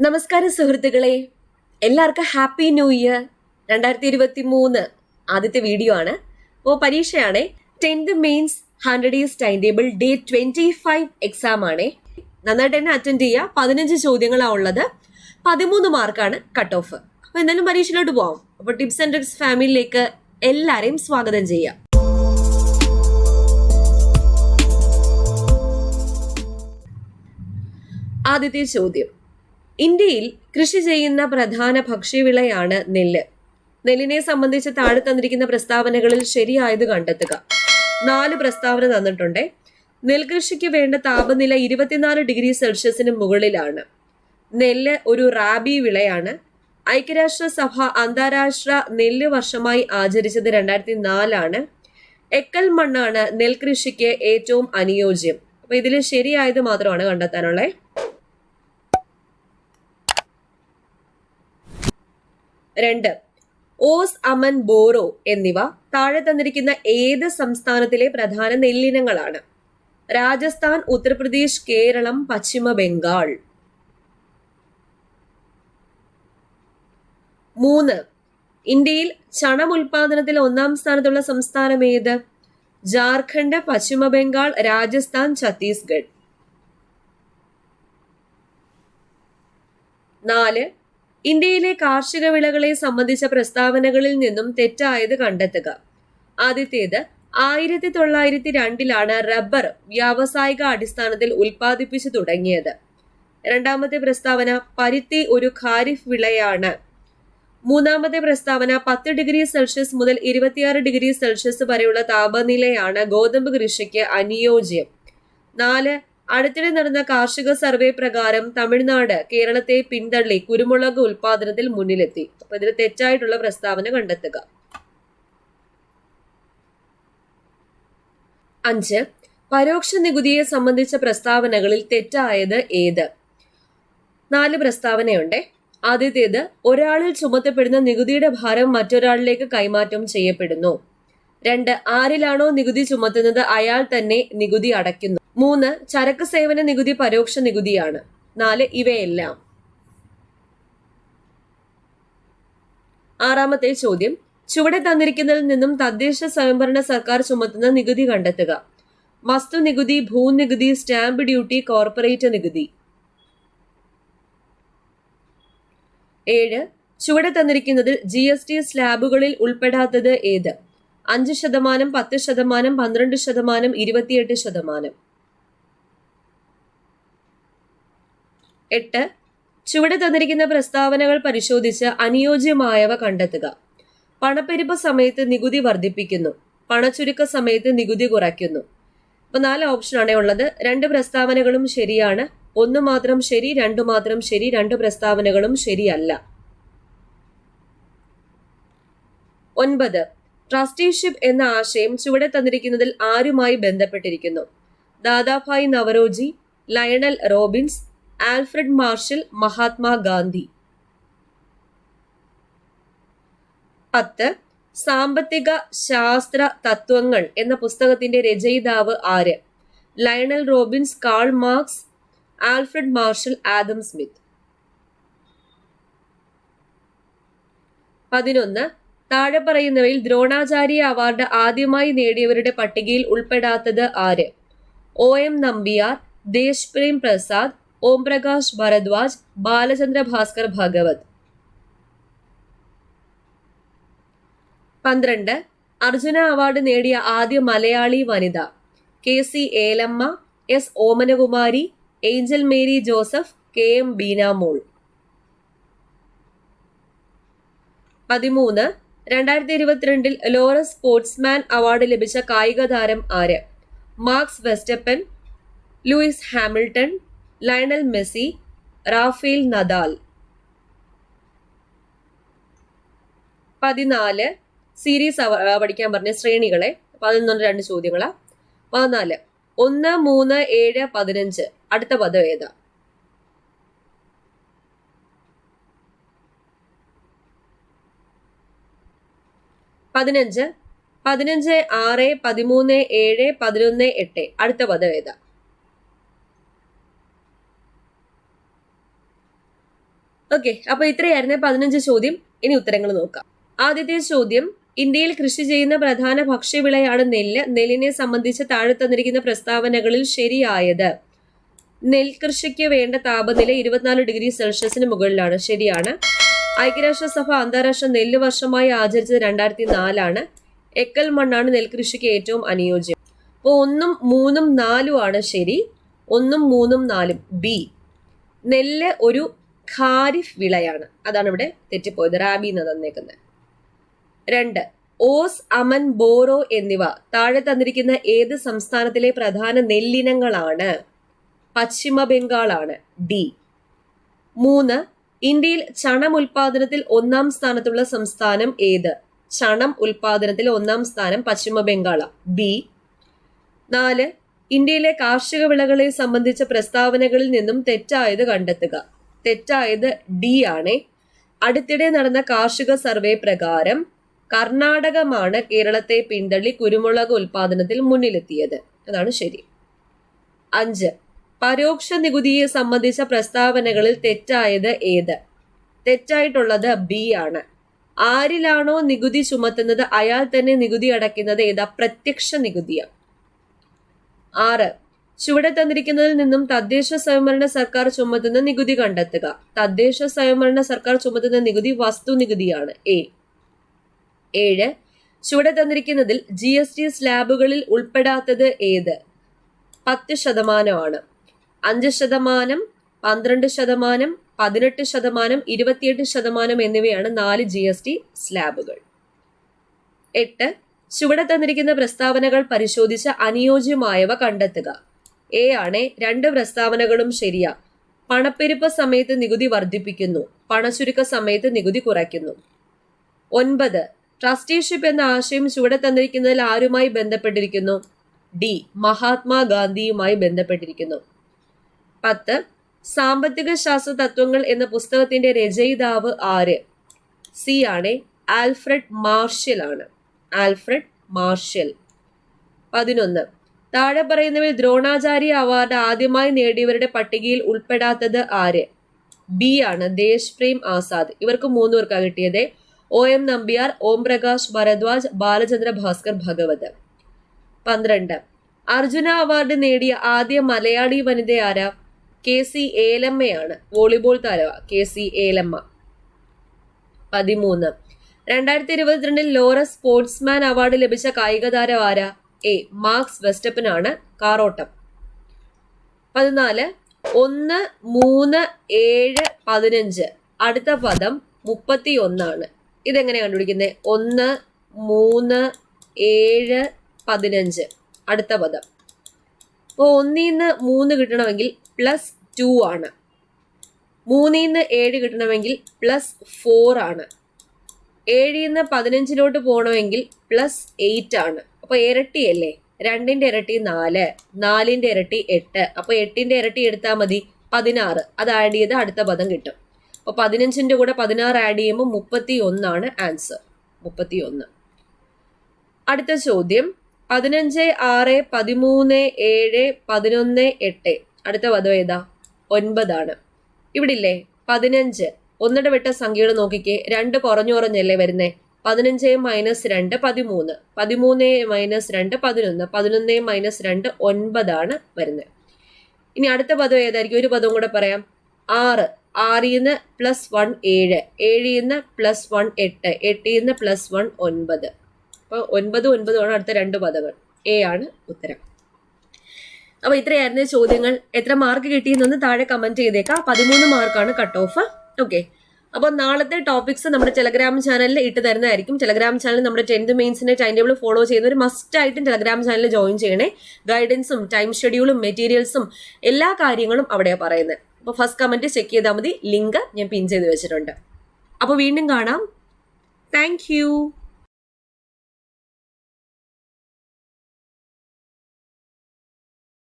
നമസ്കാരം സുഹൃത്തുക്കളെ, എല്ലാവർക്കും ഹാപ്പി ന്യൂ ഇയർ. 2023 ആദ്യത്തെ വീഡിയോ ആണ്. അപ്പോൾ പരീക്ഷയാണ്. 10th mains 100 days time table day 25 exam ആണ്. നന്നായിട്ട് തന്നെ അറ്റൻഡ് ചെയ്യുക. 15 ചോദ്യങ്ങളാണ് ഉള്ളത്. 13 മാർക്കാണ് കട്ട് ഓഫ്. അപ്പോൾ എന്തായാലും പരീക്ഷയിലോട്ട് പോവാം. അപ്പോൾ ടിപ്സ് ആൻഡ് ട്രിക്സ് ഫാമിലിയിലേക്ക് എല്ലാവരെയും സ്വാഗതം ചെയ്യാം. ആദ്യത്തെ ചോദ്യം: ഇന്ത്യയിൽ കൃഷി ചെയ്യുന്ന പ്രധാന ഭക്ഷ്യവിളയാണ് നെല്ല്. നെല്ലിനെ സംബന്ധിച്ച് താഴെ തന്നിരിക്കുന്ന പ്രസ്താവനകളിൽ ശരിയായത് കണ്ടെത്തുക. 4 പ്രസ്താവന തന്നിട്ടുണ്ട്. നെൽകൃഷിക്ക് വേണ്ട താപനില 24 ഡിഗ്രി സെൽഷ്യസിന് മുകളിലാണ്. നെല്ല് ഒരു റാബി വിളയാണ്. ഐക്യരാഷ്ട്രസഭ അന്താരാഷ്ട്ര നെല്ല് വർഷമായി ആചരിച്ചത് 2004 എക്കൽ മണ്ണാണ് നെൽകൃഷിക്ക് ഏറ്റവും അനുയോജ്യം. അപ്പൊ ഇതിൽ ശരിയായത് മാത്രമാണ് കണ്ടെത്താനുള്ളത്. 2. ഓസ്, അമൻ, ബോറോ എന്നിവ താഴെ തന്നിരിക്കുന്ന ഏത് സംസ്ഥാനത്തിലെ പ്രധാന നെല്ലിനങ്ങളാണ്? രാജസ്ഥാൻ, ഉത്തർപ്രദേശ്, കേരളം, പശ്ചിമ ബംഗാൾ. 3. ഇന്ത്യയിൽ ചണം ഉൽപാദനത്തിൽ 1-ാം സ്ഥാനത്തുള്ള സംസ്ഥാനം ഏത്? ജാർഖണ്ഡ്, പശ്ചിമ ബംഗാൾ, രാജസ്ഥാൻ, ഛത്തീസ്ഗഡ്. 4. ഇന്ത്യയിലെ കാർഷിക വിളകളെ സംബന്ധിച്ച പ്രസ്താവനകളിൽ നിന്നും തെറ്റായത് കണ്ടെത്തുക. ആദ്യത്തേത്: 1902 റബ്ബർ വ്യാവസായിക അടിസ്ഥാനത്തിൽ ഉൽപ്പാദിപ്പിച്ചു തുടങ്ങിയത്. രണ്ടാമത്തെ പ്രസ്താവന: പരുത്തി ഒരു ഖാരിഫ് വിളയാണ്. മൂന്നാമത്തെ പ്രസ്താവന: 10 ഡിഗ്രി സെൽഷ്യസ് മുതൽ 26 ഡിഗ്രി സെൽഷ്യസ് വരെയുള്ള താപനിലയാണ് ഗോതമ്പ് കൃഷിക്ക് അനുയോജ്യം. 4. അടുത്തിടെ നടന്ന കാർഷിക സർവേ പ്രകാരം തമിഴ്നാട് കേരളത്തെ പിന്തള്ളി കുരുമുളക് ഉൽപാദനത്തിൽ മുന്നിലെത്തി. അപ്പൊ ഇതിൽ തെറ്റായിട്ടുള്ള പ്രസ്താവന കണ്ടെത്തുക. 5. പരോക്ഷ നികുതിയെ സംബന്ധിച്ച പ്രസ്താവനകളിൽ തെറ്റായത് ഏത്? 4 പ്രസ്താവനയുണ്ട്. ആദ്യത്തേത്: ഒരാളിൽ ചുമത്തപ്പെടുന്ന നികുതിയുടെ ഭാരം മറ്റൊരാളിലേക്ക് കൈമാറ്റം ചെയ്യപ്പെടുന്നു. 2. ആരിലാണോ നികുതി ചുമത്തുന്നത് അയാൾ തന്നെ നികുതി അടയ്ക്കുന്നു. 3. ചരക്ക് സേവന നികുതി പരോക്ഷ നികുതിയാണ്. 4. ഇവയെല്ലാം. 6ാമത്തെ ചോദ്യം: ചുവടെ തന്നിരിക്കുന്നതിൽ നിന്നും തദ്ദേശ സ്വയംഭരണ സർക്കാർ ചുമത്തുന്ന നികുതി കണ്ടെത്തുക. വസ്തു നികുതി, ഭൂനികുതി, സ്റ്റാമ്പ് ഡ്യൂട്ടി, കോർപ്പറേറ്റ് നികുതി. 7. ചുവടെ തന്നിരിക്കുന്നതിൽ GST സ്ലാബുകളിൽ ഉൾപ്പെടാത്തത് ഏത്? 5%, 10%, 12%, 28%. 8. ചുവടെ തന്നിരിക്കുന്ന പ്രസ്താവനകൾ പരിശോധിച്ച് അനുയോജ്യമായവ കണ്ടെത്തുക. പണപ്പെരുപ്പ സമയത്ത് നികുതി വർദ്ധിപ്പിക്കുന്നു. പണച്ചുരുക്ക സമയത്ത് നികുതി കുറയ്ക്കുന്നു. അപ്പൊ 4 ഓപ്ഷനാണ് ഉള്ളത്. 2 പ്രസ്താവനകളും ശരിയാണ്. 1 മാത്രം ശരി, 2 മാത്രം ശരി. 2 പ്രസ്താവനകളും ശരിയല്ല. 9. ട്രസ്റ്റിഷിപ്പ് എന്ന ആശയം ചുവടെ തന്നിരിക്കുന്നതിൽ ആരുമായി ബന്ധപ്പെട്ടിരിക്കുന്നു? Dadabhai Naoroji, Lionel Robbins, Alfred Marshall, Mahatma Gandhi. 10. സാമ്പത്തിക ശാസ്ത്ര തത്വങ്ങൾ എന്ന പുസ്തകത്തിന്റെ രചയിതാവ് ആര്? Lionel Robbins, Karl Marx, Alfred Marshall, Adam Smith. 11. താഴെ പറയുന്നവയിൽ ദ്രോണാചാര്യ അവാർഡ് ആദ്യമായി നേടിയവരുടെ പട്ടികയിൽ ഉൾപ്പെടാത്തത് ആര്? OM നമ്പിയാർ, ദേശ്പ്രേം പ്രസാദ്, ഓം പ്രകാശ് ഭരദ്വാജ്, ബാലചന്ദ്ര ഭാസ്കർ ഭഗവത്. 12. അർജുന അവാർഡ് നേടിയ ആദ്യ മലയാളി വനിത? KC Elamma, S Omanakumari, Angel Mary Joseph, KM Beenamol. 13. 2022 Laureus sportsman award ലഭിച്ച കായിക താരം ആര്? Max Verstappen, Lewis Hamilton, Lionel Messi, Rafael Nadal. 14. Series പഠിക്കാൻ പറഞ്ഞ ശ്രേണികളെ. 11 2 ചോദ്യങ്ങളാ. 14. 1, 3, 7, 15 അടുത്ത പദം ഏതാ? 15, 15, 6, 13, 7, 11, 8 അടുത്ത പദം ഏതാ? ഓക്കെ, അപ്പൊ ഇത്രയായിരുന്നേ 15 ചോദ്യം. ഇനി ഉത്തരങ്ങൾ നോക്കാം. ആദ്യത്തെ ചോദ്യം, ഇന്ത്യയിൽ കൃഷി ചെയ്യുന്ന പ്രധാന ഭക്ഷ്യവിളയാണ് നെല്ല്. നെല്ലിനെ സംബന്ധിച്ച് താഴെ തന്നിരിക്കുന്ന പ്രസ്താവനകളിൽ ശരിയായത്. നെൽകൃഷിക്ക് വേണ്ട താപനില 24°C മുകളിലാണ്. ശരിയാണ്. ഐക്യരാഷ്ട്രസഭ അന്താരാഷ്ട്ര നെല്ല് വർഷമായി ആചരിച്ചത് 2004 എക്കൽ മണ്ണാണ് നെൽകൃഷിക്ക് ഏറ്റവും അനുയോജ്യം. അപ്പോൾ 1, 3, 4 ആണ് ശരി. 1, 3, 4 ബി. നെല്ല് ഒരു ഖാരിഫ് വിളയാണ്. അതാണ് ഇവിടെ തെറ്റിപ്പോയത്. റാബി എന്ന് തന്നേക്കുന്നത്. 2, ഓസ്, അമൻ, ബോറോ എന്നിവ താഴെ തന്നിരിക്കുന്ന ഏത് സംസ്ഥാനത്തിലെ പ്രധാന നെല്ലിനങ്ങളാണ്? പശ്ചിമ ബംഗാളാണ്. ഡി. 3, ഇന്ത്യയിൽ ചണം ഉൽപാദനത്തിൽ 1-ാം സ്ഥാനത്തുള്ള സംസ്ഥാനം ഏത്? ചണം ഉൽപാദനത്തിൽ 1-ാം സ്ഥാനം പശ്ചിമ ബംഗാളാണ്. ബി. 4, ഇന്ത്യയിലെ കാർഷിക വിളകളെ സംബന്ധിച്ച പ്രസ്താവനകളിൽ നിന്നും തെറ്റായത് കണ്ടെത്തുക. തെറ്റായത് ഡി ആണ്. അടുത്തിടെ നടന്ന കാർഷിക സർവേ പ്രകാരം കർണാടകമാണ് കേരളത്തെ പിന്തള്ളി കുരുമുളക് ഉൽപാദനത്തിൽ മുന്നിലെത്തിയത്. അതാണ് ശരി. 5, പരോക്ഷ നികുതിയെ സംബന്ധിച്ച പ്രസ്താവനകളിൽ തെറ്റായത് ഏത്? തെറ്റായിട്ടുള്ളത് ബി ആണ്. ആരിലാണോ നികുതി ചുമത്തുന്നത് അയാൾ തന്നെ നികുതി അടയ്ക്കുന്നത് ഏതാ? പ്രത്യക്ഷ നികുതിയാണ്. 6, ചുവടെ തന്നിരിക്കുന്നതിൽ നിന്നും തദ്ദേശ സ്വയംഭരണ സർക്കാർ ചുമത്തുന്ന നികുതി കണ്ടെത്തുക. തദ്ദേശ സ്വയംഭരണ സർക്കാർ ചുമത്തുന്ന നികുതി വസ്തു നികുതിയാണ്. എ. 7, ചുവടെ തന്നിരിക്കുന്നതിൽ GST സ്ലാബുകളിൽ ഉൾപ്പെടാത്തത് ഏത്? 10% 5%, 12%, 18%, 28% എന്നിവയാണ് 4 GST സ്ലാബുകൾ. 8, ചുവടെ തന്നിരിക്കുന്ന പ്രസ്താവനകൾ പരിശോധിച്ച് അനുയോജ്യമായവ കണ്ടെത്തുക. എ ആണ്. 2 പ്രസ്താവനകളും ശരിയാ. പണപ്പെരുപ്പ സമയത്ത് നികുതി വർദ്ധിപ്പിക്കുന്നു, പണച്ചുരുക്ക സമയത്ത് നികുതി കുറയ്ക്കുന്നു. 9, ട്രസ്റ്റിഷിപ്പ് എന്ന ആശയം ചുവടെ തന്നിരിക്കുന്നതിൽ ആരുമായി ബന്ധപ്പെട്ടിരിക്കുന്നു? ഡി. മഹാത്മാഗാന്ധിയുമായി ബന്ധപ്പെട്ടിരിക്കുന്നു. 10, സാമ്പത്തിക ശാസ്ത്ര തത്വങ്ങൾ എന്ന പുസ്തകത്തിന്റെ രചയിതാവ് ആര്? സി ആണ്. ആൽഫ്രഡ് മാർഷ്യൽ ആണ്. Alfred martial. 11, താഴെ പറയുന്നവയിൽ ദ്രോണാചാര്യ അവാർഡ് ആദ്യമായി നേടിയവരുടെ പട്ടികയിൽ ഉൾപ്പെടാത്തത് ആര്? ബി ആണ്. ദേശപ്രേം ആസാദ്. ഇവർക്ക് 3 പേർക്കാണ് കിട്ടിയത്. OM നമ്പ്യാർ, ഓം പ്രകാശ് ഭരദ്വാജ്, ബാലചന്ദ്ര ഭാസ്കർ ഭഗവത്. 12, അർജുന അവാർഡ് നേടിയ ആദ്യ മലയാളി വനിത ആരാ? KC ഏലമ്മയാണ്. വോളിബോൾ താരമാണ് KC Elamma. 13, 2022 Laureus sportsman award ലഭിച്ച കായിക താരം ആരാ? എ. മാർക്സ് വെസ്റ്റപ്പൻ ആണ്. കാറോട്ടം. 14, 1, 3, 7, 15 അടുത്ത പദം 31 ആണ്. ഇതെങ്ങനെ കണ്ടുപിടിക്കുന്നത്? 1, 3, 7, 15 അടുത്ത പദം. അപ്പോൾ 1-ന്ന് 3 കിട്ടണമെങ്കിൽ +2 ആണ്. 3-ന്ന് 7 കിട്ടണമെങ്കിൽ +4 ആണ്. 7-ന്ന് 15 പോകണമെങ്കിൽ +8 ആണ്. അപ്പൊ ഇരട്ടിയല്ലേ? 2-ന്റെ ഇരട്ടി 4, 4-ന്റെ ഇരട്ടി 8. അപ്പൊ 8-ന്റെ ഇരട്ടി എടുത്താൽ മതി 16. അത് ആഡ് ചെയ്ത് അടുത്ത പദം കിട്ടും. അപ്പൊ 15-ന്റെ കൂടെ 16 ആഡ് ചെയ്യുമ്പോൾ 31 ആണ് ആൻസർ. 31. അടുത്ത ചോദ്യം 15, 6, 13, 7, 11, 8 അടുത്ത പദം ഏതാ? 9 ആണ്. ഇവിടെ ഇല്ലേ 15. ഒന്നിടെ വിട്ട സംഖ്യകൾ നോക്കിക്കേ. 2 കുറഞ്ഞല്ലേ വരുന്നേ? 15 - 2 13, 13 - 2 11, 11 - 2 9 ആണ് വരുന്നത്. ഇനി അടുത്ത പദം ഏതായിരിക്കും? ഒരു പദവും കൂടെ പറയാം. 6, 6-ന്ന് +1 7, 7-ന്ന് +1 8, 8-ന്ന് +1 9. അപ്പോൾ 9, 9 ആണ് അടുത്ത 2 പദങ്ങൾ. എ ആണ് ഉത്തരം. അപ്പൊ ഇത്രയായിരുന്നു ചോദ്യങ്ങൾ. എത്ര മാർക്ക് കിട്ടിയെന്നൊന്ന് താഴെ കമന്റ് ചെയ്തേക്കാം. 13 മാർക്കാണ് കട്ട് ഓഫ്. ഓക്കെ, അപ്പോൾ നാളത്തെ ടോപ്പിക്സ് നമ്മുടെ ടെലഗ്രാം ചാനലിൽ ഇട്ട് തരുന്നതായിരിക്കും. ടെലഗ്രാം ചാനൽ നമ്മുടെ 10th മെയിൻസിന്റെ ടൈം ടേബിൾ ഫോളോ ചെയ്യുന്നവർ മസ്റ്റ് ആയിട്ടും ടെലഗ്രാം ചാനലിൽ ജോയിൻ ചെയ്യണേ. ഗൈഡൻസും ടൈം ഷെഡ്യൂളും മെറ്റീരിയൽസും എല്ലാ കാര്യങ്ങളും അവിടെയാണ് പറയുന്നത്. അപ്പോൾ ഫസ്റ്റ് കമന്റ് ചെക്ക് ചെയ്താൽ മതി. ലിങ്ക് ഞാൻ പിൻ ചെയ്ത് വെച്ചിട്ടുണ്ട്. അപ്പോൾ വീണ്ടും കാണാം. Thank you.